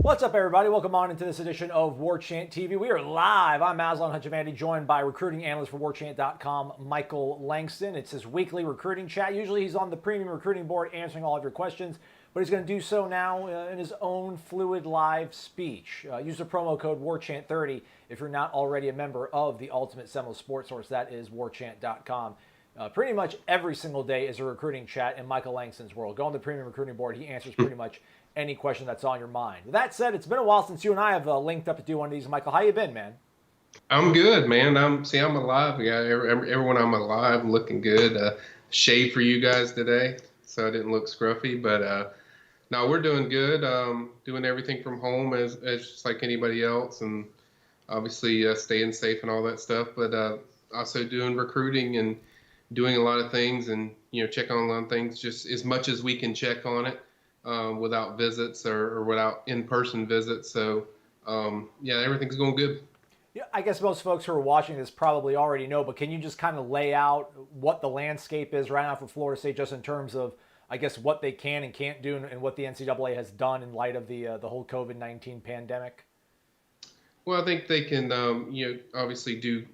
What's up, everybody? Welcome on into this edition of War Chant TV. We are live. I'm Aslan Hutchavandi, joined by recruiting analyst for WarChant.com, Michael Langston. It's his weekly recruiting chat. Usually he's on the premium recruiting board answering all of your questions, but he's going to do so now in his own fluid live speech. Use the promo code WarChant30 if you're not already a member of the Ultimate Seminole Sports Source. That is WarChant.com. Pretty much every single day is a recruiting chat in Michael Langston's world. Go on the premium recruiting board. He answers pretty much any question that's on your mind. With that said, it's been a while since you and I have linked up to do one of these. Michael, how you been, man? I'm good, man. I'm alive. Yeah, everyone, I'm alive. I'm looking good. Shave for you guys today, so I didn't look scruffy. But no, we're doing good. Doing everything from home as just like anybody else, and obviously staying safe and all that stuff. But also doing recruiting and doing a lot of things, and check on a lot of things just as much as we can check on it. Without visits or without in-person visits. So, yeah, everything's going good. Yeah, I guess most folks who are watching this probably already know, but can you just kind of lay out what the landscape is right now for Florida State, just in terms of, I guess, what they can and can't do and what the NCAA has done in light of the whole COVID-19 pandemic? Well, I think they can, obviously do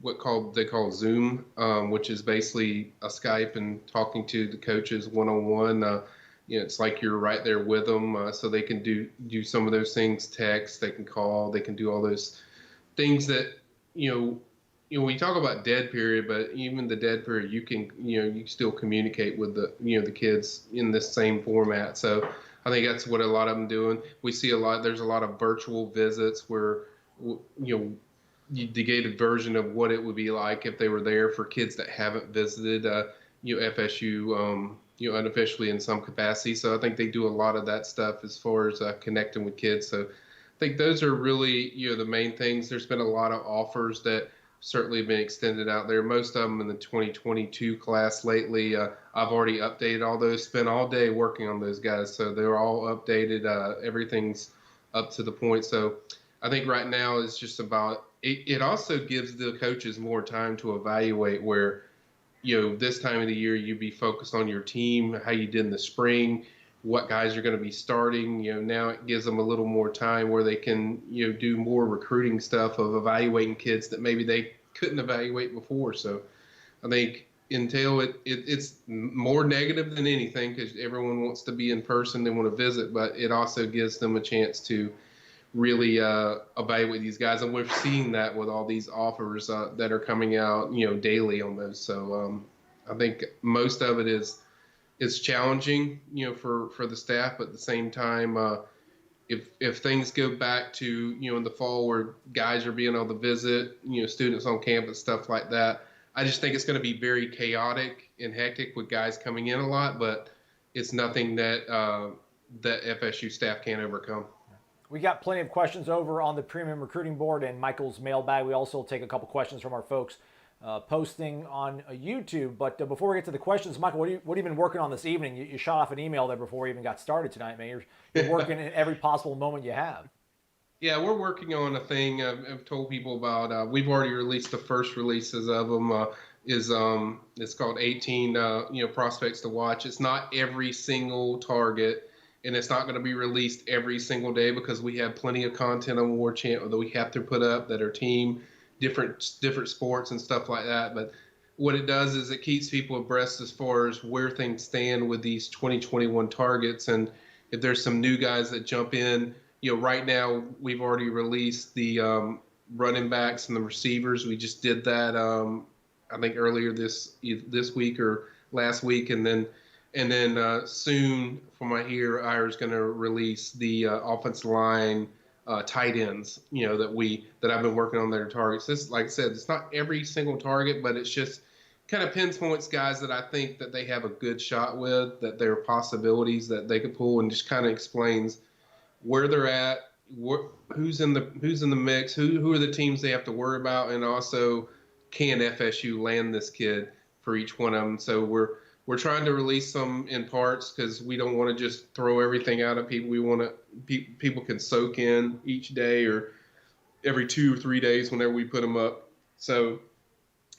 they call Zoom, which is basically a Skype and talking to the coaches one-on-one. It's like you're right there with them, so they can do some of those things. Text, they can call, they can do all those things that we talk about dead period, but even the dead period, you can you still communicate with the kids in this same format. So I think that's what a lot of them doing. We see there's a lot of virtual visits where the gated version of what it would be like if they were there for kids that haven't visited FSU. Unofficially in some capacity. So I think they do a lot of that stuff as far as connecting with kids. So I think those are really, the main things. There's been a lot of offers that certainly have been extended out there. Most of them in the 2022 class lately. I've already updated all those, spent all day working on those guys. So they're all updated. Everything's up to the point. So I think right now it's just about, it also gives the coaches more time to evaluate where, this time of the year, you'd be focused on your team, how you did in the spring, what guys are going to be starting. Now it gives them a little more time where they can, do more recruiting stuff of evaluating kids that maybe they couldn't evaluate before. So I think until it's more negative than anything, because everyone wants to be in person, they want to visit, but it also gives them a chance to really evaluate these guys, and we're seeing that with all these offers that are coming out, daily almost. So I think most of it is challenging, for the staff, but at the same time, if things go back to in the fall where guys are being able to visit, students on campus, stuff like that, I just think it's going to be very chaotic and hectic with guys coming in a lot, but it's nothing that that FSU staff can't overcome. We got plenty of questions over on the premium recruiting board and Michael's mailbag. We also take a couple questions from our folks posting on YouTube. But before we get to the questions, Michael, what have you been working on this evening? You shot off an email there before we even got started tonight, man. You're working in every possible moment you have. Yeah, we're working on a thing I've told people about. We've already released the first releases of them. It's called 18 prospects to watch. It's not every single target, and it's not going to be released every single day because we have plenty of content on War Chant that we have to put up that are team, different sports and stuff like that. But what it does is it keeps people abreast as far as where things stand with these 2021 targets. And if there's some new guys that jump in, right now we've already released the running backs and the receivers. We just did that, I think earlier this week or last week. And then soon, from what I hear, Ira's going to release the offensive line tight ends, that I've been working on their targets. This, like I said, it's not every single target, but it's just kind of pinpoints guys that I think that they have a good shot with, that there are possibilities that they could pull, and just kind of explains where they're at, who's in the mix, who are the teams they have to worry about, and also can FSU land this kid for each one of them. So we're trying to release some in parts because we don't want to just throw everything out at people. We want to people can soak in each day or every 2 or 3 days whenever we put them up. So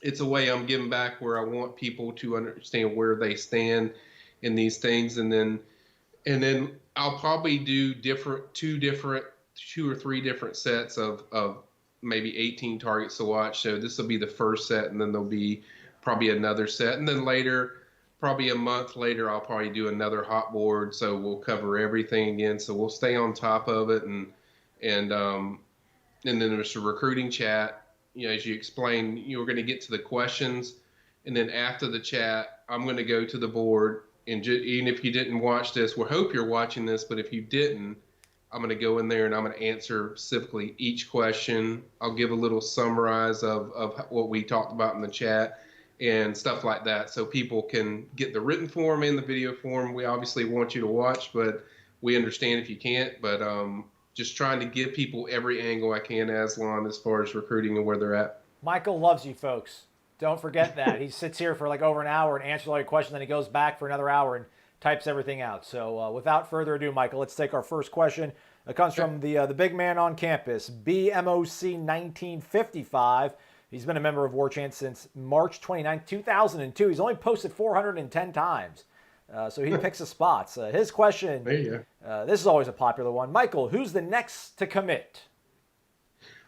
it's a way I'm giving back where I want people to understand where they stand in these things, and then I'll probably do two different 2 or 3 different sets of maybe 18 targets to watch. So this will be the first set, and then there'll be probably another set. And then later, probably a month later, I'll probably do another hot board. So we'll cover everything again. So we'll stay on top of it. And then there's a recruiting chat. As you explained, you're going to get to the questions. And then after the chat, I'm going to go to the board. And even if you didn't watch this, we hope you're watching this. But if you didn't, I'm going to go in there and I'm going to answer specifically each question. I'll give a little summarize of what we talked about in the chat and stuff like that, so people can get the written form and the video form. We obviously want you to watch, but we understand if you can't. But just trying to give people every angle I can, Aslan, as far as recruiting and where they're at. Michael loves you folks. Don't forget that. He sits here for like over an hour and answers all your questions, then he goes back for another hour and types everything out. So without further ado, Michael, let's take our first question. It comes from the big man on campus, BMOC 1955. He's been a member of War Chant since March 29, 2002. He's only posted 410 times, so he picks his spots. His question, this is always a popular one. Michael, who's the next to commit?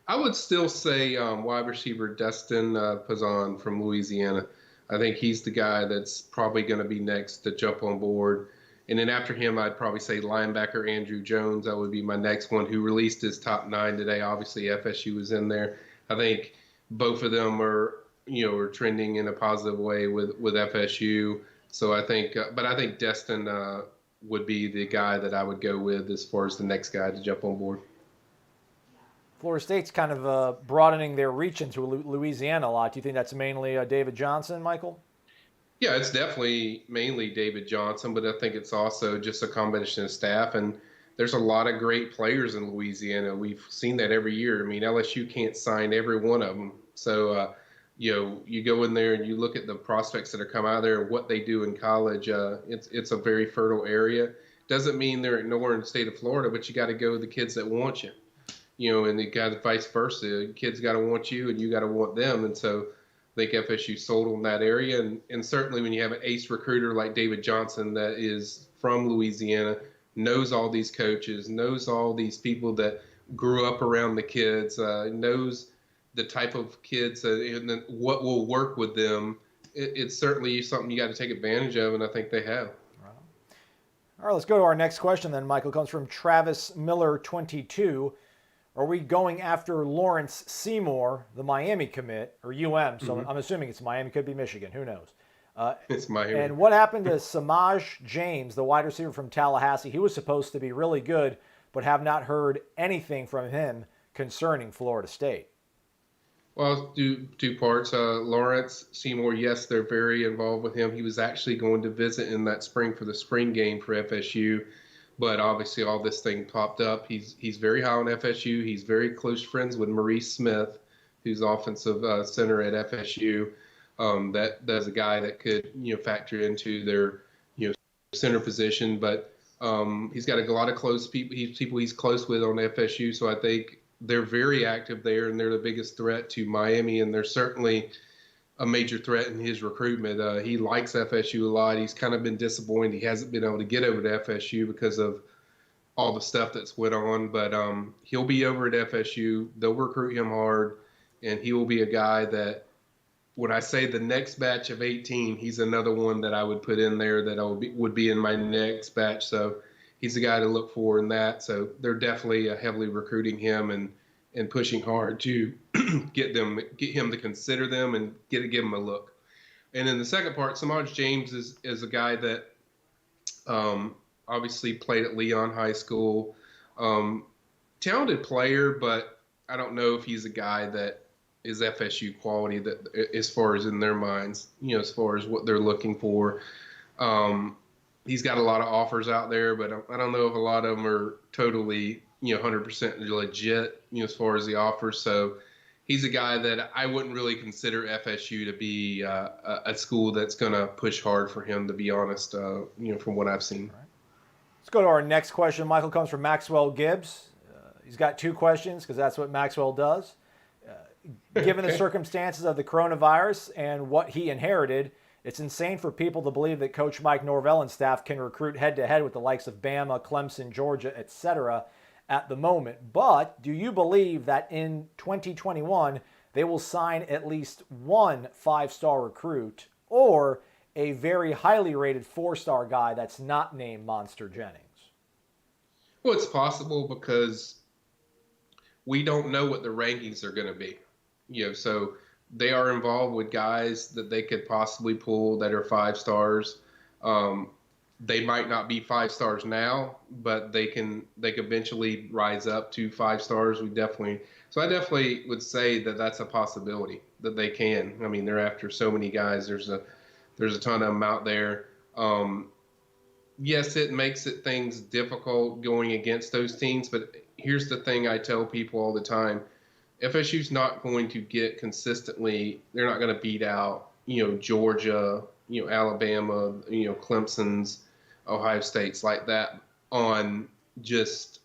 I would still say wide receiver Destin Pazan from Louisiana. I think he's the guy that's probably going to be next to jump on board. And then after him, I'd probably say linebacker Andrew Jones. That would be my next one, who released his top 9 today. Obviously, FSU was in there. I think both of them are trending in a positive way with FSU. So I think, but I think Destin would be the guy that I would go with as far as the next guy to jump on board. Florida State's kind of broadening their reach into Louisiana a lot. Do you think that's mainly David Johnson, Michael? Yeah, it's definitely mainly David Johnson, but I think it's also just a combination of staff. And there's a lot of great players in Louisiana. We've seen that every year. I mean, LSU can't sign every one of them. So, you go in there and you look at the prospects that are come out of there and what they do in college. It's a very fertile area. Doesn't mean they're ignoring the state of Florida, but you got to go with the kids that want you. And you got vice versa. Kids got to want you, and you got to want them. And so I think FSU sold on that area. And certainly when you have an ace recruiter like David Johnson that is from Louisiana, knows all these coaches, knows all these people that grew up around the kids, knows the type of kids and what will work with them, it's certainly something you got to take advantage of, and I think they have. All right, let's go to our next question then, Michael. It comes from Travis Miller, 22. Are we going after Lawrence Seymour, the Miami commit, or UM? So I'm assuming it's Miami. Could be Michigan. Who knows? It's Miami. And what happened to Samaj James, the wide receiver from Tallahassee? He was supposed to be really good, but have not heard anything from him concerning Florida State. Well, two parts. Lawrence Seymour, yes, they're very involved with him. He was actually going to visit in that spring for the spring game for FSU. But obviously all this thing popped up. He's very high on FSU. He's very close friends with Maurice Smith, who's offensive center at FSU. That's a guy that could factor into their center position. But he's got a lot of close people. He's close with on FSU. So I think they're very active there, and they're the biggest threat to Miami. And they're certainly a major threat in his recruitment. He likes FSU a lot. He's kind of been disappointed he hasn't been able to get over to FSU because of all the stuff that's went on. But he'll be over at FSU. They'll recruit him hard, and he will be a guy that, when I say the next batch of 18, he's another one that I would put in there that would be in my next batch. So he's a guy to look for in that. So they're definitely heavily recruiting him and pushing hard to get him to consider them and give him a look. And then the second part, Samaj James is a guy that obviously played at Leon High School. Talented player, but I don't know if he's a guy that is FSU quality that, as far as in their minds, as far as what they're looking for. He's got a lot of offers out there, but I don't know if a lot of them are totally 100% legit, as far as the offers. So he's a guy that I wouldn't really consider FSU to be a school that's going to push hard for him, to be honest, from what I've seen. All right. Let's go to our next question. Michael, comes from Maxwell Gibbs. He's got 2 questions because that's what Maxwell does. Given the circumstances of the coronavirus and what he inherited, it's insane for people to believe that Coach Mike Norvell and staff can recruit head-to-head with the likes of Bama, Clemson, Georgia, etc., at the moment. But do you believe that in 2021 they will sign at least one 5-star recruit or a very highly rated 4-star guy that's not named Monster Jennings? Well, it's possible because we don't know what the rankings are going to be. So they are involved with guys that they could possibly pull that are 5 stars. They might not be 5 stars now, but they could eventually rise up to 5 stars. So I definitely would say that that's a possibility that they can. I mean, they're after so many guys. There's a ton of them out there. Yes, it makes things difficult going against those teams, but here's the thing I tell people all the time. FSU's not going to get consistently, they're not going to beat out, Georgia, Alabama, Clemson's, Ohio State's like that on just,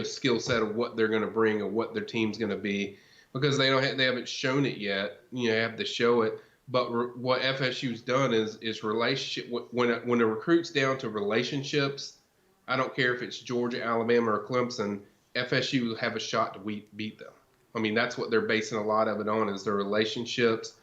skill set of what they're going to bring or what their team's going to be, because they haven't shown it yet. Have to show it. But what FSU's done is relationship. When a recruit's down to relationships, I don't care if it's Georgia, Alabama, or Clemson, FSU will have a shot to beat them. I mean, that's what they're basing a lot of it on, is their relationships,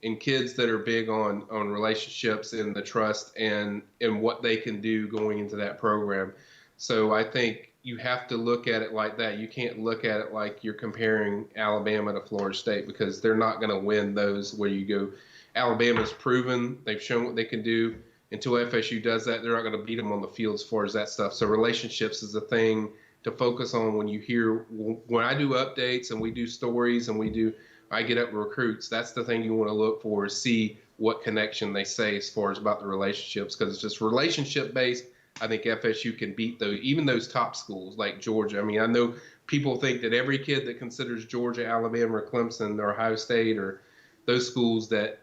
and kids that are big on relationships and the trust and what they can do going into that program. So I think you have to look at it like that. You can't look at it like you're comparing Alabama to Florida State, because they're not going to win those where you go, Alabama's proven, they've shown what they can do. Until FSU does that, they're not going to beat them on the field as far as that stuff. So relationships is a thing to focus on when I do updates and we do stories and I get up with recruits. That's the thing you want to look for, is see what connection they say as far as about the relationships, because it's just relationship based. I think FSU can beat even those top schools like Georgia. I mean, I know people think that every kid that considers Georgia, Alabama, or Clemson, or Ohio State, or those schools, that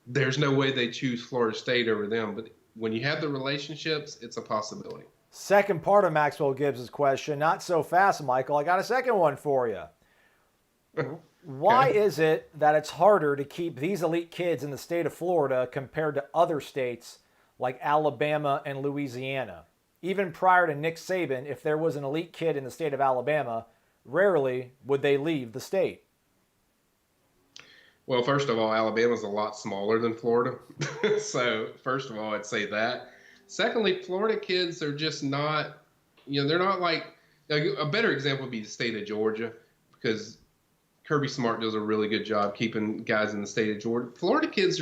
there's no way they choose Florida State over them. But when you have the relationships, it's a possibility. Second part of Maxwell Gibbs' question, not so fast, Michael. I got a second one for you. Why is it that it's harder to keep these elite kids in the state of Florida compared to other states like Alabama and Louisiana? Even prior to Nick Saban, if there was an elite kid in the state of Alabama, rarely would they leave the state. Well, first of all, Alabama's a lot smaller than Florida. So first of all, I'd say that. Secondly, Florida kids are just not, they're not like, a better example would be the state of Georgia, because Kirby Smart does a really good job keeping guys in the state of Georgia. Florida kids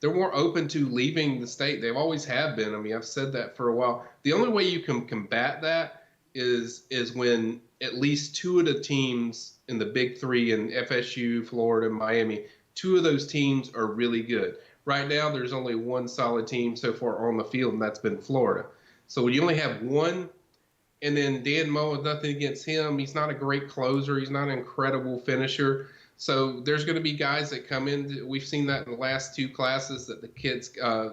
they're more open to leaving the state. They've always have been. I mean, I've said that for a while. The only way you can combat that is when at least 2 of the teams in the big 3 in FSU, Florida, Miami, 2 of those teams are really good. Right now, there's only one solid team so far on the field, and that's been Florida. So when you only have one, and then Dan Mullen, nothing against him, he's not a great closer. He's not an incredible finisher. So there's going to be guys that come in. We've seen that in the last 2 classes, that the kids,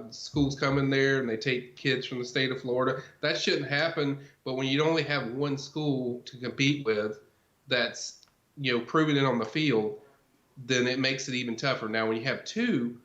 schools come in there and they take kids from the state of Florida. That shouldn't happen. But when you only have one school to compete with that's, proving it on the field, then it makes it even tougher. Now, when you have 2,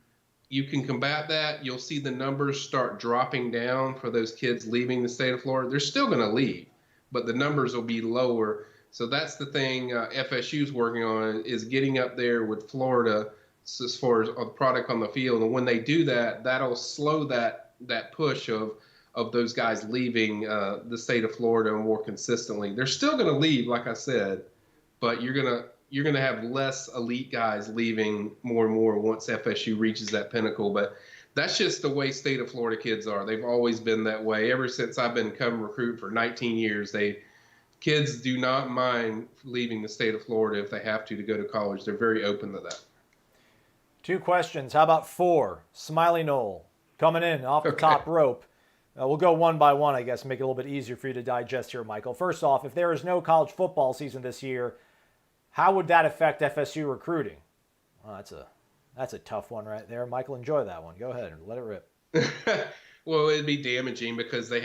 you can combat that. You'll see the numbers start dropping down for those kids leaving the state of Florida. They're still going to leave, but the numbers will be lower. So that's the thing FSU's working on, is getting up there with Florida as far as the product on the field. And when they do that, that'll slow that push of those guys leaving the state of Florida more consistently. They're still going to leave, like I said, but you're going to have less elite guys leaving more and more once FSU reaches that pinnacle. But that's just the way state of Florida kids are. They've always been that way. Ever since I've been covering recruit for 19 years, kids do not mind leaving the state of Florida if they have to go to college. They're very open to that. 2 questions. How about 4? Smiley Knoll coming in off the top rope. We'll go one by one, I guess, make it a little bit easier for you to digest here, Michael. First off, if there is no college football season this year, how would that affect FSU recruiting? Well, that's a tough one right there. Michael, enjoy that one. Go ahead and let it rip. Well, it'd be damaging because they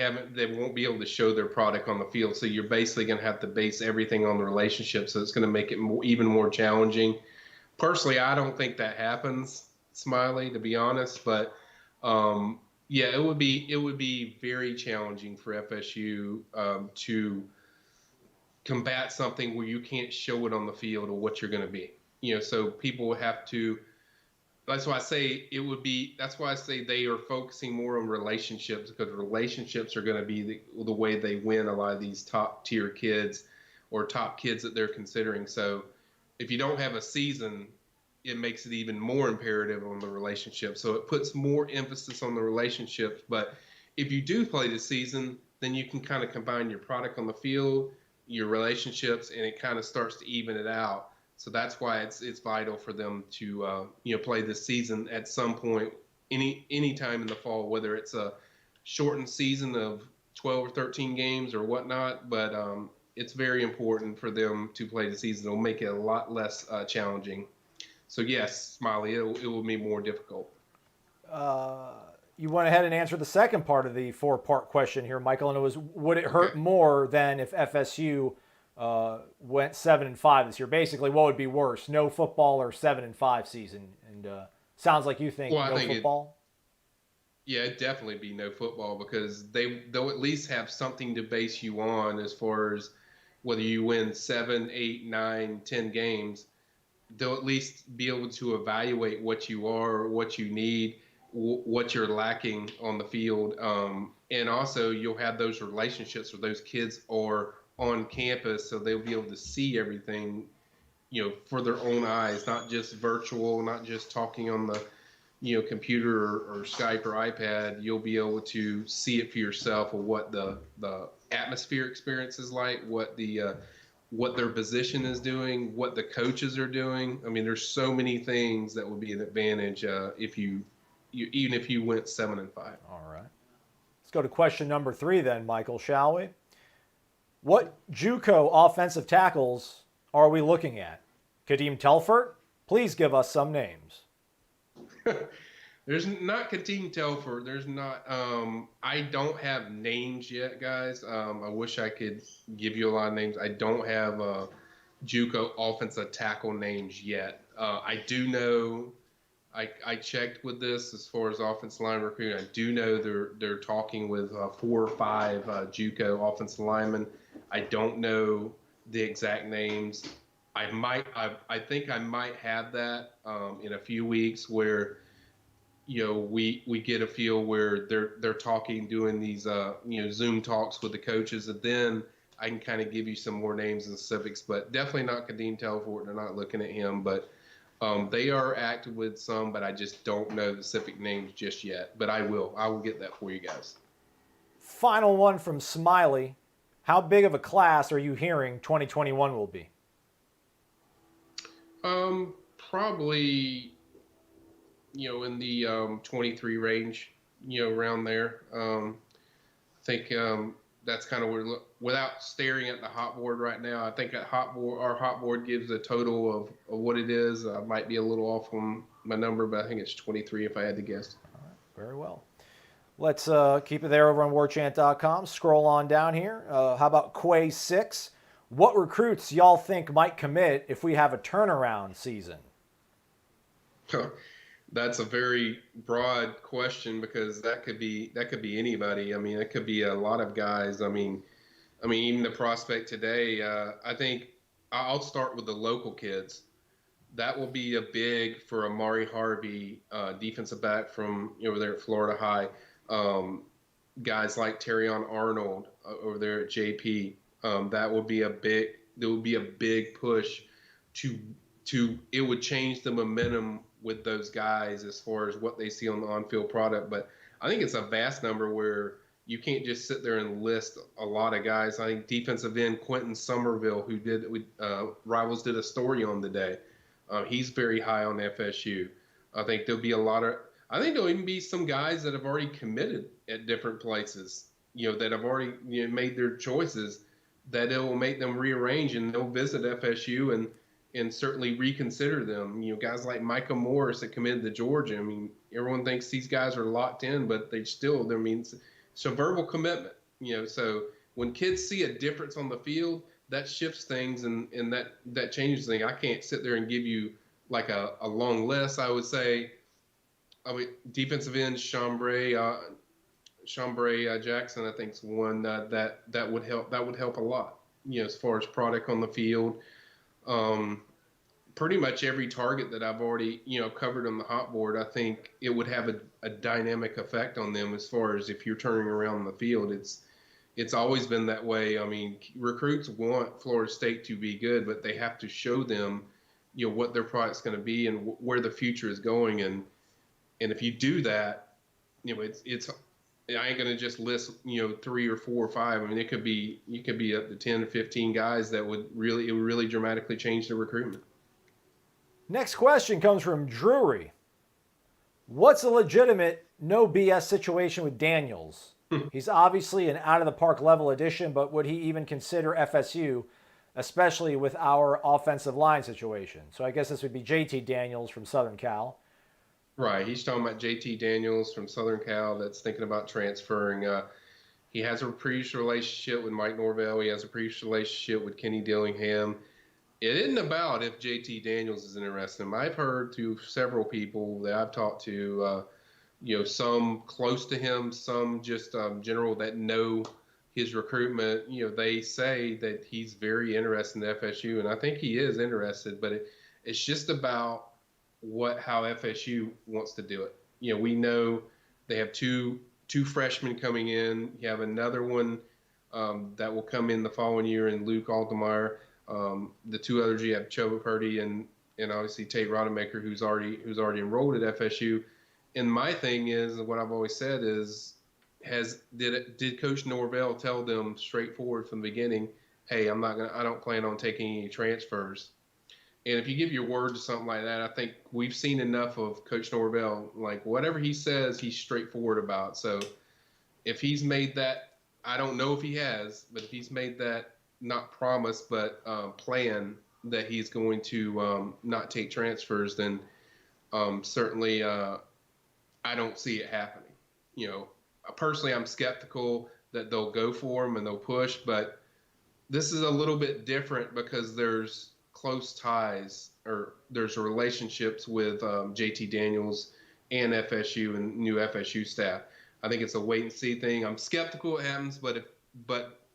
won't be able to show their product on the field. So you're basically going to have to base everything on the relationship. So it's going to make it even more challenging. Personally, I don't think that happens, Smiley, to be honest. But Yeah, it would be very challenging for FSU to combat something where you can't show it on the field or what you're going to be. So people have to. That's why I say it would be. That's why I say they are focusing more on relationships, because relationships are going to be the way they win a lot of these top tier kids or top kids that they're considering. So if you don't have a season, it makes it even more imperative on the relationship. So it puts more emphasis on the relationships. But if you do play the season, then you can kind of combine your product on the field, your relationships, and it kind of starts to even it out. So that's why it's vital for them to play this season at some point, any time in the fall, whether it's a shortened season of 12 or 13 games or whatnot. But it's very important for them to play the season. It'll make it a lot less challenging. So yes, Smiley, it will be more difficult. You went ahead and answered the second part of the four-part question here, Michael, and it was, would it Okay. hurt more than if FSU went 7-5 this year? Basically, what would be worse, no football or 7-5 season? And sounds like you think Well, I no think it. football. Yeah, it'd definitely be no football because they'll at least have something to base you on as far as whether you win 7, 8, 9, 10 games. They'll at least be able to evaluate what you are, what you need, what you're lacking on the field. And also, you'll have those relationships where those kids are on campus, so they'll be able to see everything, for their own eyes, not just virtual, not just talking on the, computer or Skype or iPad. You'll be able to see it for yourself of what the atmosphere experience is like, what their position is doing, what the coaches are doing. I mean, there's so many things that would be an advantage if even if you went 7-5. All right. Let's go to question number 3 then, Michael, shall we? What JUCO offensive tackles are we looking at? Kadeem Telfort? Please give us some names. There's not Katim Telford. There's not. I don't have names yet, guys. I wish I could give you a lot of names. I don't have JUCO offensive tackle names yet. I do know. I checked with this as far as offensive line recruiting. I do know they're talking with 4 or 5 JUCO offensive linemen. I don't know the exact names. I think I might have that in a few weeks where we get a feel where they're talking, doing these Zoom talks with the coaches, and then I can kind of give you some more names and specifics. But definitely not Kadeem Telfort. They're not looking at him, but they are active with some, but I just don't know the specific names just yet. But I will get that for you guys. Final one from Smiley. How big of a class are you hearing 2021 will be? Probably in the 23 range, around there. I think that's kind of where, without staring at the hot board right now, I think our hot board gives a total of what it is. I might be a little off on my number, but I think it's 23 if I had to guess. Very well. Let's keep it there over on warchant.com. Scroll on down here. How about Quay 6? What recruits y'all think might commit if we have a turnaround season? That's a very broad question because that could be anybody. I mean, it could be a lot of guys. I mean, even the prospect today. I think I'll start with the local kids. That will be a big for Amari Harvey, defensive back from over there at Florida High. Guys like Terrion Arnold over there at JP. That would be a big. There would be a big push to it would change the momentum with those guys as far as what they see on the on-field product. But I think it's a vast number where you can't just sit there and list a lot of guys. I think defensive end Quentin Somerville, who Rivals did a story on today. He's very high on FSU. I think there'll be a lot of. I think there'll even be some guys that have already committed at different places. That have already made their choices. That it will make them rearrange and they'll visit FSU and certainly reconsider them. Guys like Michael Morris that committed to Georgia. I mean, everyone thinks these guys are locked in, but it's a verbal commitment. So when kids see a difference on the field, that shifts things and that changes things. I can't sit there and give you like a long list. I would say I mean, defensive end Chambray Jackson, I think, is one that would help. That would help a lot. As far as product on the field, um, pretty much every target that I've already covered on the hot board, I think it would have a dynamic effect on them as far as if you're turning around the field. It's always been that way. I mean, recruits want Florida State to be good, but they have to show them, what their product's going to be and where the future is going. And if you do that, it's I ain't gonna just list 3 or 4 or 5. I mean, you could be up to 10 or 15 guys that would really dramatically change the recruitment. Next question comes from Drury. What's a legitimate no BS situation with Daniels? He's obviously an out of the park level addition, but would he even consider FSU, especially with our offensive line situation? So I guess this would be JT Daniels from Southern Cal. Right. He's talking about JT Daniels from Southern Cal that's thinking about transferring. He has a previous relationship with Mike Norvell. He has a previous relationship with Kenny Dillingham. It isn't about if JT Daniels is interested in him. I've heard through several people that I've talked to, some close to him, some just general that know his recruitment. They say that he's very interested in FSU, and I think he is interested. But it's just about how FSU wants to do it. We know they have two freshmen coming in. You have another one that will come in the following year in Luke Altemeyer. The two others, you have Choba Purdy and obviously Tate Rodemaker, who's already enrolled at FSU. And my thing is, what I've always said is, did Coach Norvell tell them straightforward from the beginning, hey, I don't plan on taking any transfers? And if you give your word to something like that, I think we've seen enough of Coach Norvell. Like, whatever he says, he's straightforward about. So if he's made that, I don't know if he has, but if he's made that not promise, but plan that he's going to not take transfers, then certainly I don't see it happening. Personally, I'm skeptical that they'll go for him and they'll push, but this is a little bit different because there's close ties, or there's relationships with JT Daniels and FSU and new FSU staff. I think it's a wait and see thing. I'm skeptical it happens, but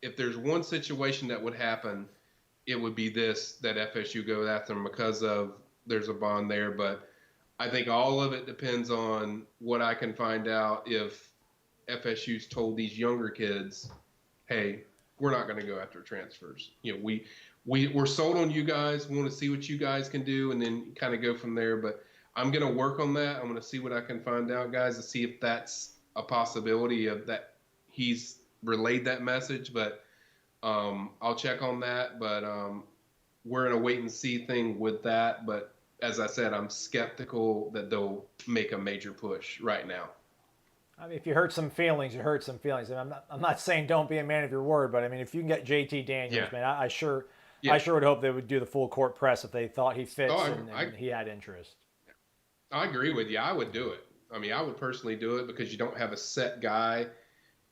if there's one situation that would happen, it would be this, that FSU goes after them because of there's a bond there. But I think all of it depends on what I can find out if FSU's told these younger kids, hey, we're not going to go after transfers. We're sold on you guys. We want to see what you guys can do and then kind of go from there. But I'm going to work on that. I'm going to see what I can find out, guys, to see if that's a possibility of that he's relayed that message. But I'll check on that. But we're in a wait and see thing with that. But as I said, I'm skeptical that they'll make a major push right now. I mean, if you hurt some feelings, you hurt some feelings. And I'm not saying don't be a man of your word, but I mean, if you can get JT Daniels, man, I sure would hope they would do the full court press if they thought he fits and he had interest. I agree with you. I would do it. I mean, I would personally do it because you don't have a set guy.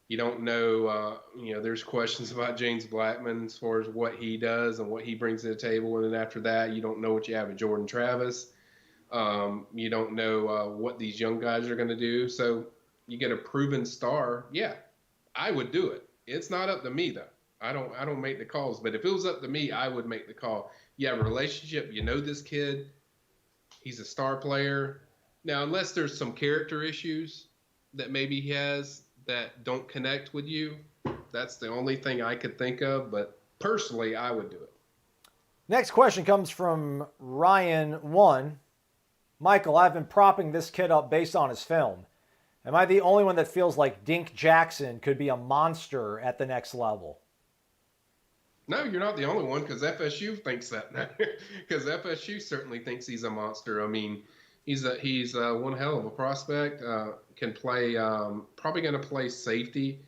You don't know, there's questions about James Blackman as far as what he does and what he brings to the table. And then after that, you don't know what you have with Jordan Travis. You don't know what these young guys are going to do. So you get a proven star. Yeah, I would do it. It's not up to me, though. I don't make the calls. But if it was up to me, I would make the call. You have a relationship. You know this kid. He's a star player. Now, unless there's some character issues that maybe he has that don't connect with you, that's the only thing I could think of. But personally, I would do it. Next question comes from Ryan1. Michael, I've been propping this kid up based on his film. Am I the only one that feels like Dink Jackson could be a monster at the next level? No, you're not the only one, because FSU thinks that now. Because FSU certainly thinks he's a monster. I mean, he's one hell of a prospect. Can play, probably going to play safety,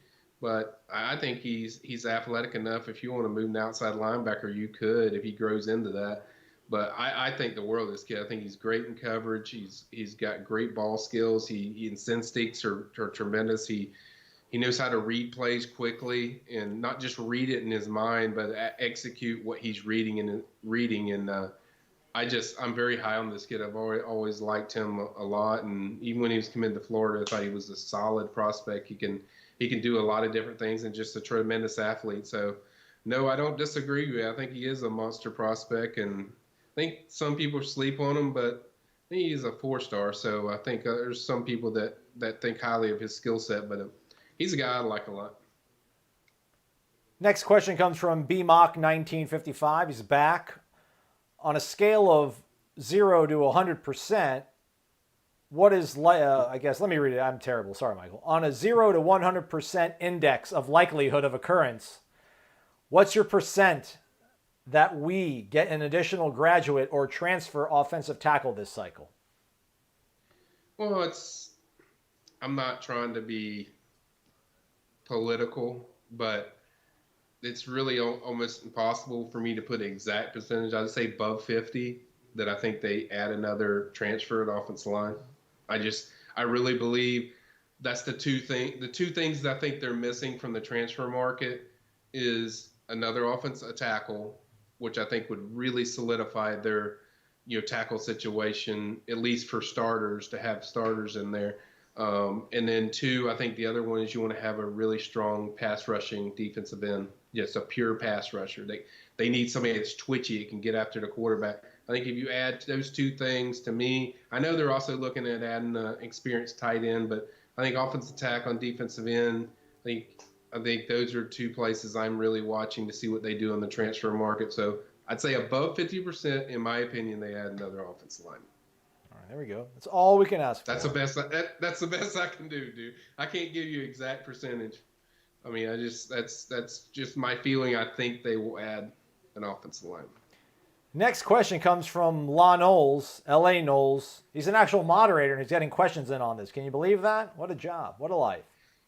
but I think he's athletic enough. If you want to move an outside linebacker, you could if he grows into that. But I think the world of this kid. I think he's great in coverage. He's got great ball skills. His instincts are tremendous. He knows how to read plays quickly and not just read it in his mind, but execute what he's reading. And I'm very high on this kid. I've always liked him a lot, and even when he was coming to Florida, I thought he was a solid prospect. He can do a lot of different things and just a tremendous athlete. So, no, I don't disagree with you. I think he is a monster prospect, and I think some people sleep on him, but I think he's a 4-star. So I think there's some people that think highly of his skill set, but he's a guy I like a lot. Next question comes from BMOC 1955. He's back. On a scale of 0 to 100%, what is, I guess, let me read it. I'm terrible. Sorry, Michael. On a 0 to 100% index of likelihood of occurrence, what's your percent that we get an additional graduate or transfer offensive tackle this cycle? Well, I'm not trying to be political, but it's really almost impossible for me to put an exact percentage. I'd say above 50 that I think they add another transfer at offensive line. I really believe that's the two things that I think they're missing from the transfer market is another offensive tackle, which I think would really solidify their tackle situation, at least for starters, to have starters in there. And then 2, I think the other one is you want to have a really strong pass rushing defensive end, just a pure pass rusher. They need somebody that's twitchy, it can get after the quarterback. I think if you add those 2 things to me, I know they're also looking at adding an experienced tight end, but I think offensive tackle on defensive end, I think those are 2 places I'm really watching to see what they do in the transfer market. So I'd say above 50%, in my opinion, they add another offensive lineman. All right, there we go. That's all we can ask for. That's the best I can do, dude. I can't give you exact percentage. I mean, that's just my feeling. I think they will add an offensive lineman. Next question comes from La Knowles, L.A. Knowles. He's an actual moderator, and he's getting questions in on this. Can you believe that? What a job. What a life.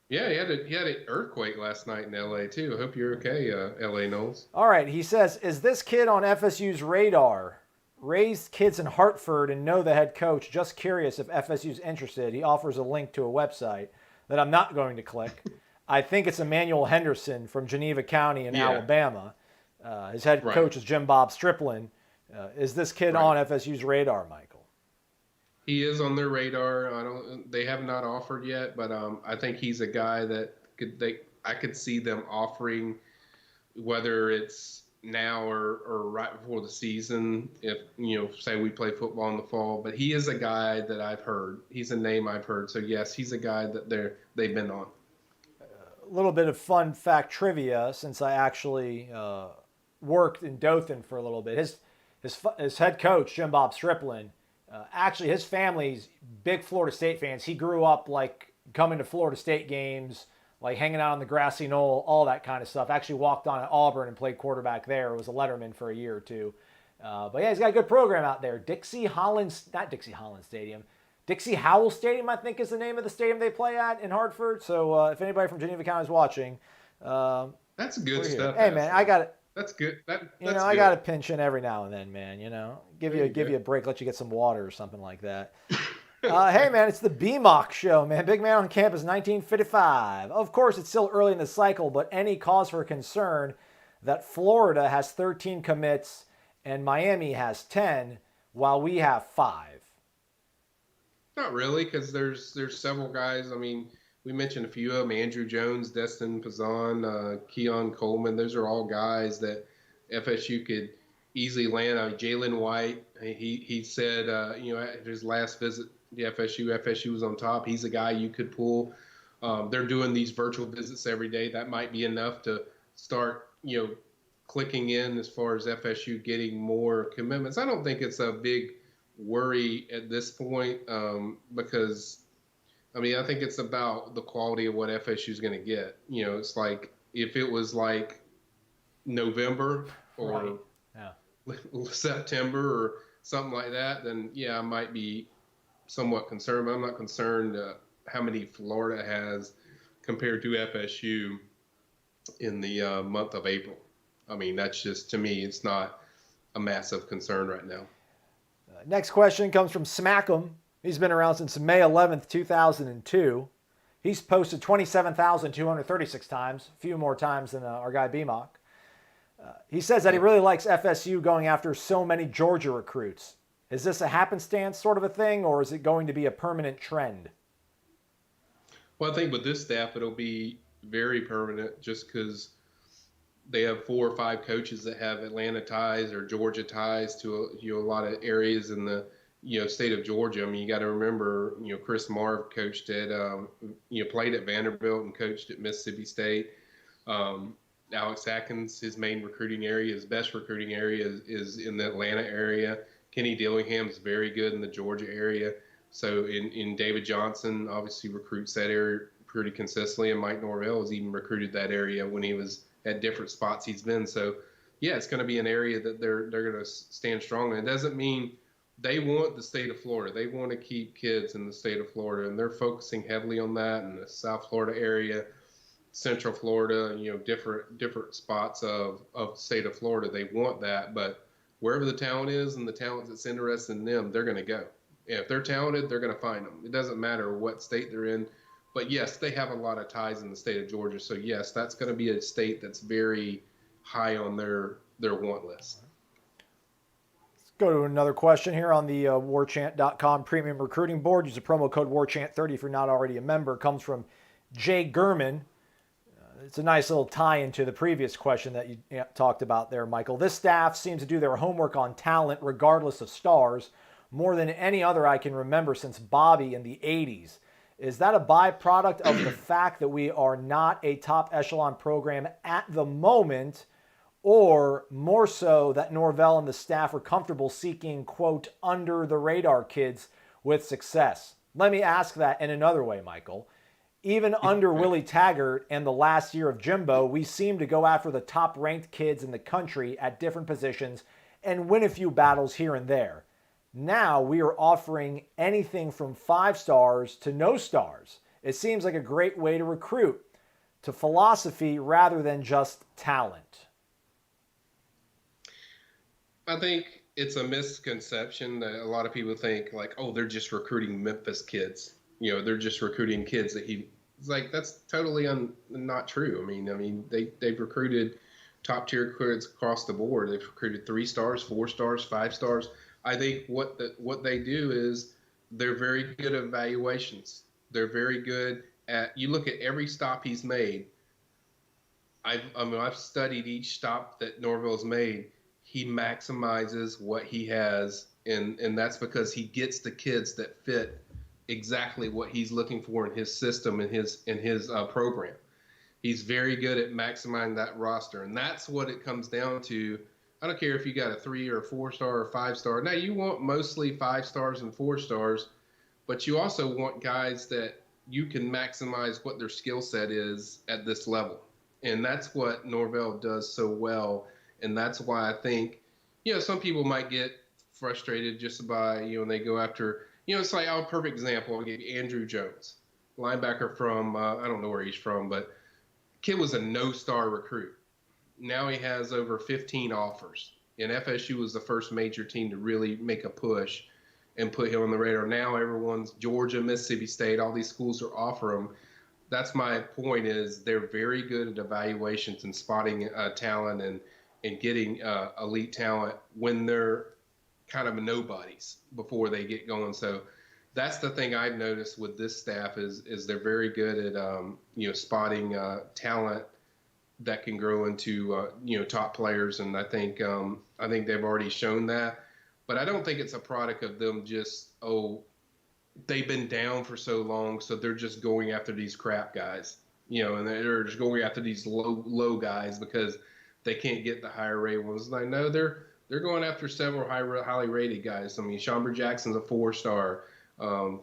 Yeah, he had an earthquake last night in L.A. too. I hope you're okay, L.A. Knowles. All right, he says, is this kid on FSU's radar? Raised kids in Hartford and know the head coach. Just curious if FSU's interested. He offers a link to a website that I'm not going to click. I think it's Emmanuel Henderson from Geneva County in Alabama. His head coach is Jim Bob Striplin. Is this kid on FSU's radar, Michael? He is on their radar. They have not offered yet, but I think he's a guy that I could see them offering, whether it's now or right before the season. If say we play football in the fall, but he is a guy that I've heard. He's a name I've heard. So yes, he's a guy that they've been on. A little bit of fun fact trivia, since I actually worked in Dothan for a little bit. His head coach, Jim Bob Striplin, actually his family's big Florida State fans. He grew up like coming to Florida State games, like hanging out on the grassy knoll, all that kind of stuff. Actually walked on at Auburn and played quarterback there. Was a letterman for a year or 2. But yeah, he's got a good program out there. Dixie Howell Stadium, I think, is the name of the stadium they play at in Hartford. So if anybody from Geneva County is watching, that's good stuff. Hey man, I got it. That's good. I got to pinch in every now and then, man. Give you a break, let you get some water or something like that. Hey man, it's the BMOC show, man. Big man on campus, 1955. Of course, it's still early in the cycle, but any cause for concern that Florida has 13 commits and Miami has 10, while we have 5? Not really, because there's several guys. I mean, we mentioned a few of them: Andrew Jones, Destin Pazan, Keon Coleman. Those are all guys that FSU could easily land. Jalen White, he said, at his last visit to FSU was on top. He's a guy you could pull. They're doing these virtual visits every day. That might be enough to start, clicking in as far as FSU getting more commitments. I don't think it's a big worry at this point because, I think it's about the quality of what FSU is going to get. It's like if it was like November or September or something like that, then yeah, I might be somewhat concerned. But I'm not concerned how many Florida has compared to FSU in the month of April. That's just, to me, it's not a massive concern right now. Next question comes from Smackham. He's been around since May 11th, 2002. He's posted 27,236 times, a few more times than our guy BMOC. He says that he really likes FSU going after so many Georgia recruits. Is this a happenstance sort of a thing, or is it going to be a permanent trend? Well, I think with this staff, it'll be very permanent just because they have 4 or 5 coaches that have Atlanta ties or Georgia ties to a lot of areas in the state of Georgia. I mean, you got to remember, Chris Marv coached at played at Vanderbilt and coached at Mississippi State. Alex Atkins, his main recruiting area, his best recruiting area is in the Atlanta area. Kenny Dillingham is very good in the Georgia area. So in David Johnson, obviously recruits that area pretty consistently, and Mike Norvell has even recruited that area when he was at different spots he's been. So, yeah, it's going to be an area that they're going to stand strong in. It doesn't mean they want the state of Florida. They want to keep kids in the state of Florida, and they're focusing heavily on that in the South Florida area, Central Florida, different spots of the state of Florida. They want that, but wherever the talent is and the talent that's interested in them, they're going to go. If they're talented, they're going to find them. It doesn't matter what state they're in. But, yes, they have a lot of ties in the state of Georgia. So, yes, that's going to be a state that's very high on their want list. Let's go to another question here on the warchant.com premium recruiting board. Use the promo code WARCHANT30 if you're not already a member. It comes from Jay Gurman. It's a nice little tie into the previous question that you talked about there, Michael. This staff seems to do their homework on talent regardless of stars more than any other I can remember since Bobby in the 80s. Is that a byproduct of the fact that we are not a top echelon program at the moment, or more so that Norvell and the staff are comfortable seeking, quote, under the radar kids with success? Let me ask that in another way, Michael. Even under Willie Taggart and the last year of Jimbo, we seem to go after the top ranked kids in the country at different positions and win a few battles here and there. Now we are offering anything from 5 stars to no stars. It seems like a great way to recruit, to philosophy rather than just talent. I think it's a misconception that a lot of people think like, oh, they're just recruiting Memphis kids. They're just recruiting kids that it's like, that's totally not true. I mean, they've recruited top tier kids across the board. They've recruited 3 stars, 4 stars, 5 stars. I think what they do is they're very good at evaluations. They're very good at, you look at every stop he's made. I've studied each stop that Norvell's made. He maximizes what he has, and that's because he gets the kids that fit exactly what he's looking for in his system and his program. He's very good at maximizing that roster, and that's what it comes down to. I don't care if you got a 3 or a 4 star or 5 star. Now, you want mostly 5 stars and 4 stars, but you also want guys that you can maximize what their skill set is at this level. And that's what Norvell does so well. And that's why I think, some people might get frustrated just by, when they go after, it's like, a perfect example. I'll give you Andrew Jones, linebacker from, I don't know where he's from, but kid was a no-star recruit. Now he has over 15 offers. And FSU was the first major team to really make a push and put him on the radar. Now everyone's Georgia, Mississippi State, all these schools are offering him. That's my point, is they're very good at evaluations and spotting talent and getting elite talent when they're kind of nobodies before they get going. So that's the thing I've noticed with this staff is they're very good at spotting talent that can grow into top players, and I think they've already shown that. But I don't think it's a product of them just they've been down for so long, so they're just going after these crap guys, and they're just going after these low guys because they can't get the higher rated ones. And I know they're going after several highly rated guys. I mean, Seymour Jackson's a 4-star.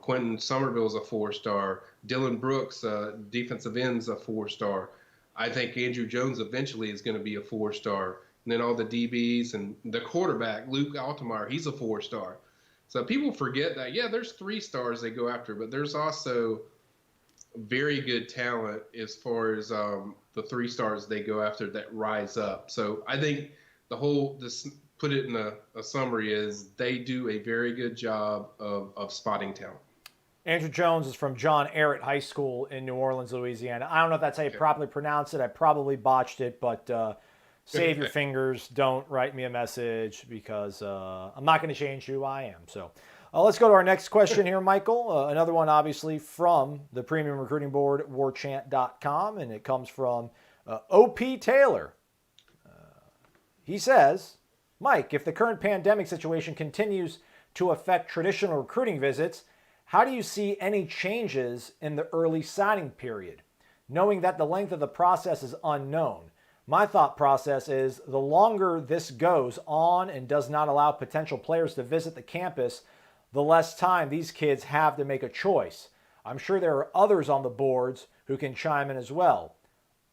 Quentin Somerville's a 4-star. Dylan Brooks, defensive end's a 4-star. I think Andrew Jones eventually is going to be a 4-star. And then all the DBs and the quarterback, Luke Altamar, he's a 4-star. So people forget that, there's 3 stars they go after, but there's also very good talent as far as the 3 stars they go after that rise up. So I think put it in a summary, is they do a very good job of spotting talent. Andrew Jones is from John Ehret High School in New Orleans, Louisiana. I don't know if that's how you properly pronounce it. I probably botched it, but save your fingers. Don't write me a message because I'm not going to change who I am. So let's go to our next question here, Michael. Another one, obviously, from the premium recruiting board, warchant.com, and it comes from O.P. Taylor. He says, Mike, if the current pandemic situation continues to affect traditional recruiting visits, how do you see any changes in the early signing period? Knowing that the length of the process is unknown. My thought process is the longer this goes on and does not allow potential players to visit the campus, the less time these kids have to make a choice. I'm sure there are others on the boards who can chime in as well.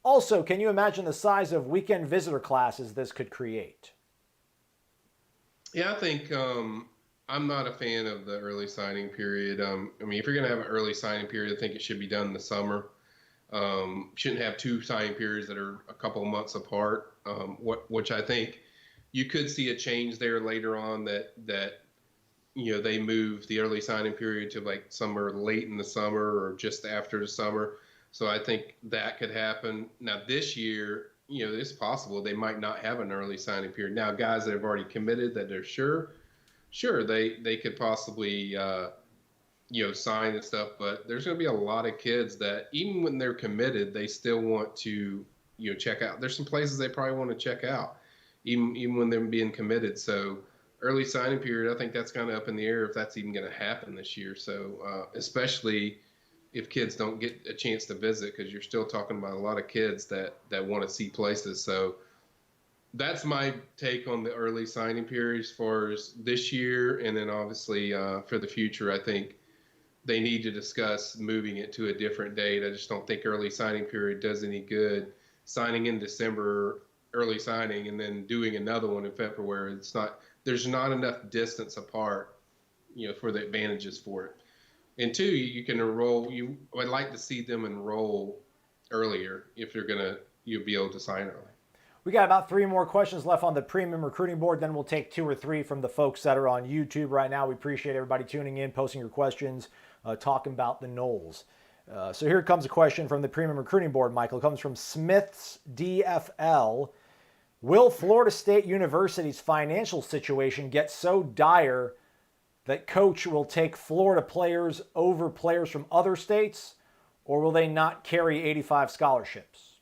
Also, can you imagine the size of weekend visitor classes this could create? Yeah, I think I'm not a fan of the early signing period. I mean, if you're going to have an early signing period, I think it should be done in the summer. Shouldn't have two signing periods that are a couple of months apart. Which I think you could see a change there later on that they move the early signing period to like somewhere late in the summer or just after the summer. So I think that could happen. Now this year, it's possible they might not have an early signing period. Now guys that have already committed that they're sure they could possibly sign and stuff, but there's going to be a lot of kids that even when they're committed, they still want to check out. There's some places they probably want to check out even when they're being committed. So early signing period, I think that's kind of up in the air if that's even going to happen this year. So especially if kids don't get a chance to visit, because you're still talking about a lot of kids that want to see places. So that's my take on the early signing period as far as this year. And then obviously for the future, I think they need to discuss moving it to a different date. I just don't think early signing period does any good. Signing in December, early signing, and then doing another one in February. There's not enough distance apart, for the advantages for it. And two, you can enroll. I'd like to see them enroll earlier if you'll be able to sign early. We got about 3 more questions left on the premium recruiting board. Then we'll take 2 or 3 from the folks that are on YouTube right now. We appreciate everybody tuning in, posting your questions, talking about the Noles. So here comes a question from the premium recruiting board, Michael. It comes from Smith's DFL. Will Florida State University's financial situation get so dire that coach will take Florida players over players from other states, or will they not carry 85 scholarships?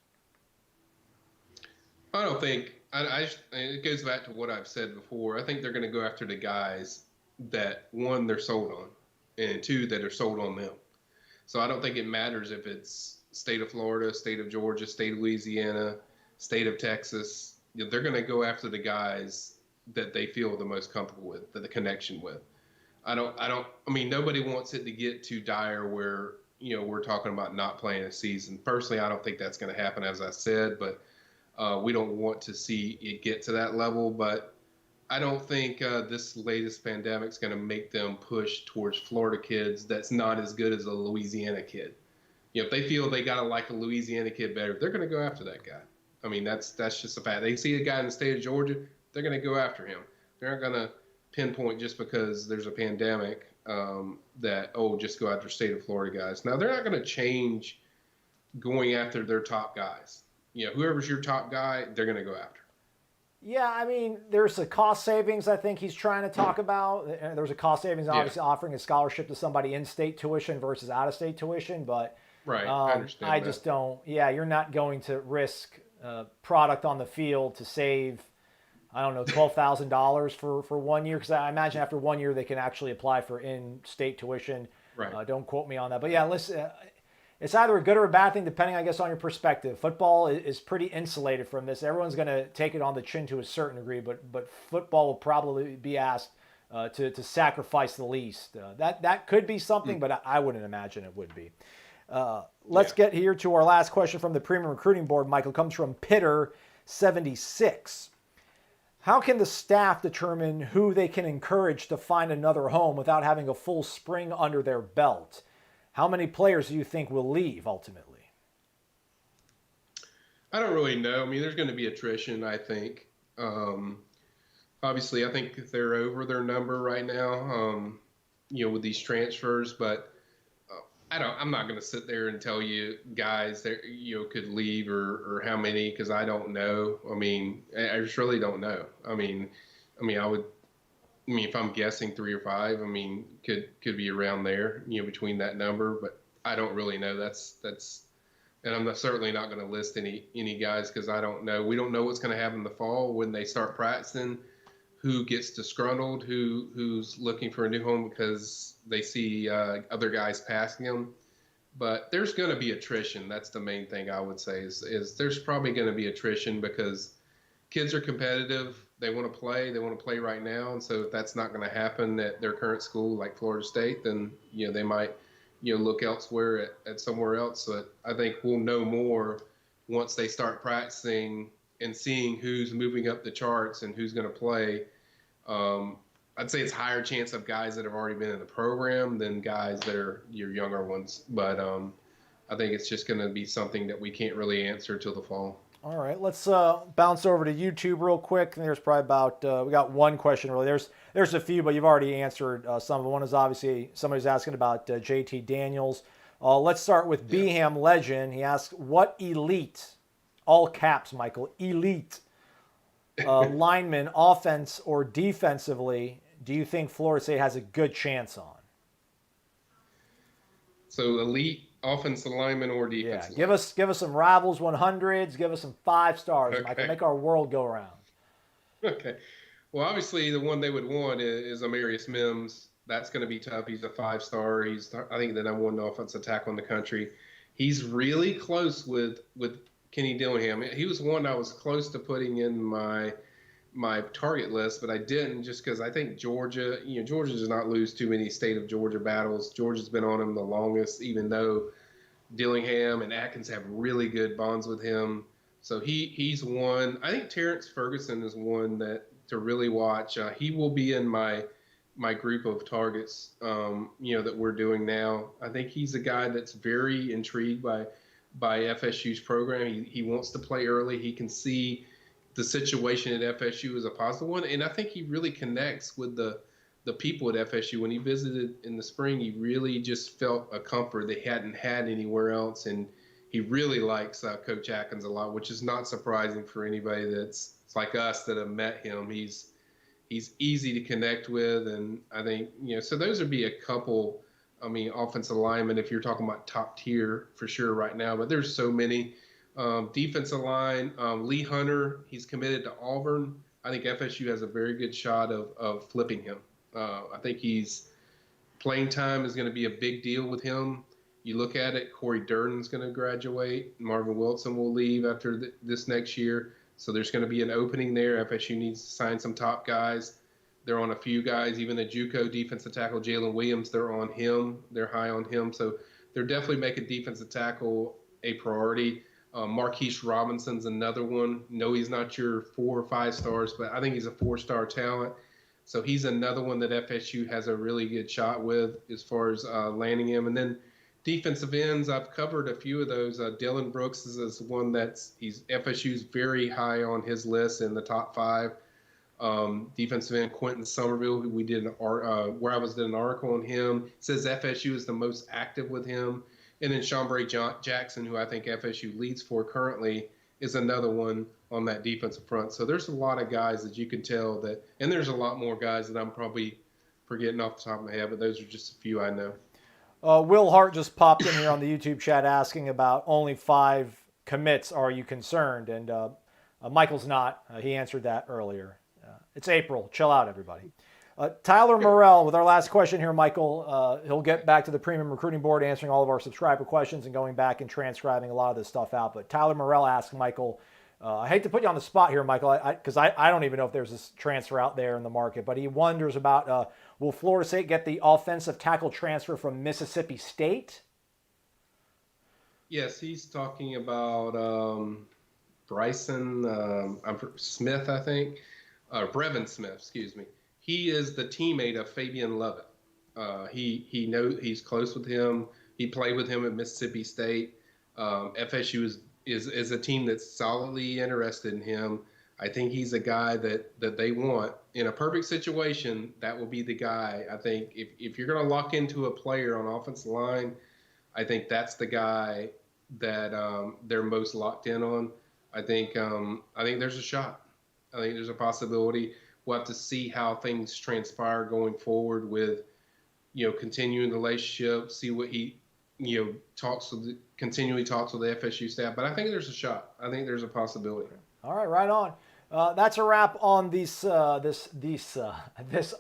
I don't think it goes back to what I've said before. I think they're going to go after the guys that, one, they're sold on, and 2, that are sold on them. So I don't think it matters if it's state of Florida, state of Georgia, state of Louisiana, state of Texas. They're going to go after the guys that they feel the most comfortable with, the connection with. I mean, nobody wants it to get too dire where, we're talking about not playing a season. Personally, I don't think that's going to happen, as I said, but we don't want to see it get to that level. But I don't think this latest pandemic is going to make them push towards Florida kids that's not as good as a Louisiana kid. If they feel they got to like a Louisiana kid better, they're going to go after that guy. I mean, that's just a fact. They see a guy in the state of Georgia, they're going to go after him. They're not going to pinpoint just because there's a pandemic just go after state of Florida guys. Now, they're not going to change going after their top guys. Whoever's your top guy, they're going to go after. Yeah, I mean, there's a cost savings I think he's trying to talk about. There's a cost savings, obviously, offering a scholarship to somebody in-state tuition versus out-of-state tuition. But right, I understand I just don't. Yeah, you're not going to risk product on the field to save, I don't know, $12,000 for 1 year, because I imagine after 1 year they can actually apply for in-state tuition. Right. Don't quote me on that. But yeah, listen, it's either a good or a bad thing, depending, I guess, on your perspective. Football is pretty insulated from this. Everyone's going to take it on the chin to a certain degree, but football will probably be asked to sacrifice the least. That could be something, but I wouldn't imagine it would be. Let's get here to our last question from the Premium Recruiting Board, Michael. It comes from Pitter76. How can the staff determine who they can encourage to find another home without having a full spring under their belt? How many players do you think will leave ultimately? I don't really know. I mean, there's going to be attrition, I think. Obviously, I think they're over their number right now, with these transfers. But I'm not going to sit there and tell you guys that could leave or how many, because I don't know. I mean, I just really don't know. I mean, if I'm guessing 3 or 5, I mean, could be around there, between that number, but I don't really know. And I'm certainly not going to list any guys because I don't know. We don't know what's going to happen in the fall when they start practicing. Who gets disgruntled? Who's looking for a new home because they see other guys passing them? But there's going to be attrition. That's the main thing I would say is there's probably going to be attrition because kids are competitive. They want to play. They want to play right now. And so if that's not going to happen at their current school, like Florida State, then they might look elsewhere at somewhere else. So I think we'll know more once they start practicing and seeing who's moving up the charts and who's going to play. I'd say it's higher chance of guys that have already been in the program than guys that are your younger ones. But I think it's just going to be something that we can't really answer till the fall. All right, let's bounce over to YouTube real quick. There's probably about we got one question really. There's a few, but you've already answered some of them. One is obviously somebody's asking about JT Daniels. Let's start with Beham Legend. He asks, what elite, all caps, Michael, elite lineman, offense or defensively, do you think Florida State has a good chance on? So elite offensive lineman or defensive lineman? Give us some Rivals 100s. Give us some 5 stars. Okay. Michael, make our world go around. Okay. Well, obviously the one they would want is Amarius Mims. That's going to be tough. He's a 5-star. He's, I think, the #1 offensive tackle in the country. He's really close with Kenny Dillingham. He was one I was close to putting in my target list, but I didn't just because I think Georgia does not lose too many state of Georgia battles. Georgia's been on him the longest, even though Dillingham and Atkins have really good bonds with him. So he's one. I think Terrence Ferguson is one that to really watch. He will be in my group of targets, that we're doing now. I think he's a guy that's very intrigued by FSU's program. He wants to play early. He can see the situation at FSU is a positive one, and I think he really connects with the people at FSU. When he visited in the spring, he really just felt a comfort they hadn't had anywhere else, and he really likes Coach Atkins a lot, which is not surprising for anybody that's like us that have met him. He's easy to connect with, and I think so those would be a couple. I mean, offensive linemen if you're talking about top tier for sure right now, but there's so many. Defensive line, Lee Hunter, he's committed to Auburn. I think FSU has a very good shot of flipping him. I think playing time is going to be a big deal with him. You look at it, Corey Durden's going to graduate. Marvin Wilson will leave after this next year. So there's going to be an opening there. FSU needs to sign some top guys. They're on a few guys. Even the JUCO defensive tackle, Jalen Williams, they're on him. They're high on him. So they're definitely making defensive tackle a priority. Marquise Robinson's another one. No, he's not your 4 or 5 stars, but I think he's a 4-star talent. So he's another one that FSU has a really good shot with as far as landing him. And then defensive ends, I've covered a few of those. Dylan Brooks is one FSU's very high on his list in the top 5. Defensive end Quentin Somerville, who we did where I did an article on him. It says FSU is the most active with him. And then Chambray Jackson, who I think FSU leads for currently, is another one on that defensive front. So there's a lot of guys that you can tell that, and there's a lot more guys that I'm probably forgetting off the top of my head, but those are just a few I know. Will Hart just popped in here on the YouTube chat asking about only 5 commits. Are you concerned? And Michael's not. He answered that earlier. It's April. Chill out, everybody. Tyler Morrell with our last question here, Michael. He'll get back to the Premium Recruiting Board answering all of our subscriber questions and going back and transcribing a lot of this stuff out. But Tyler Morrell asked Michael, I hate to put you on the spot here, Michael, because I don't even know if there's this transfer out there in the market, but he wonders about will Florida State get the offensive tackle transfer from Mississippi State? Yes, he's talking about Bryson Smith, I think. Brevin Smith, excuse me. He is the teammate of Fabian Lovett. He's close with him. He played with him at Mississippi State. FSU is a team that's solidly interested in him. I think he's a guy that they want. In a perfect situation, that will be the guy. I think if you're going to lock into a player on offensive line, I think that's the guy that they're most locked in on. I think there's a shot. I think there's a possibility. We'll have to see how things transpire going forward with, continuing the relationship, see what he, continually talks with the FSU staff. But I think there's a shot. I think there's a possibility. All right, right on. That's a wrap on this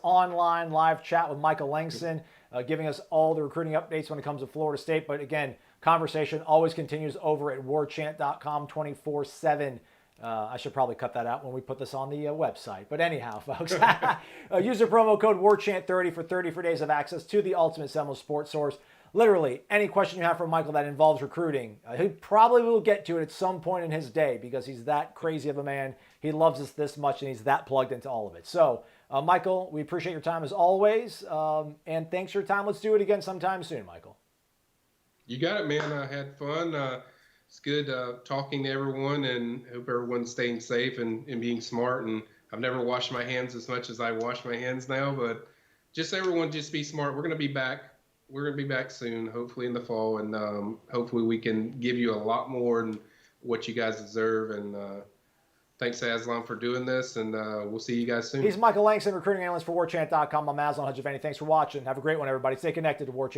online live chat with Michael Langston, giving us all the recruiting updates when it comes to Florida State. But again, conversation always continues over at warchant.com 24/7. I should probably cut that out when we put this on the website. But anyhow, folks, use the promo code WARCHANT30 for 30 free days of access to the ultimate Seminole sports source. Literally, any question you have for Michael that involves recruiting, he probably will get to it at some point in his day because he's that crazy of a man. He loves us this much, and he's that plugged into all of it. So, Michael, we appreciate your time as always, and thanks for your time. Let's do it again sometime soon, Michael. You got it, man. I had fun. It's good talking to everyone, and hope everyone's staying safe and being smart. And I've never washed my hands as much as I wash my hands now, but just everyone just be smart. We're going to be back. We're going to be back soon, hopefully in the fall, and hopefully we can give you a lot more than what you guys deserve. And thanks to Aslan for doing this, and we'll see you guys soon. He's Michael Langston, recruiting analyst for warchant.com. I'm Aslan Hajavani. Thanks for watching. Have a great one, everybody. Stay connected to Warchant.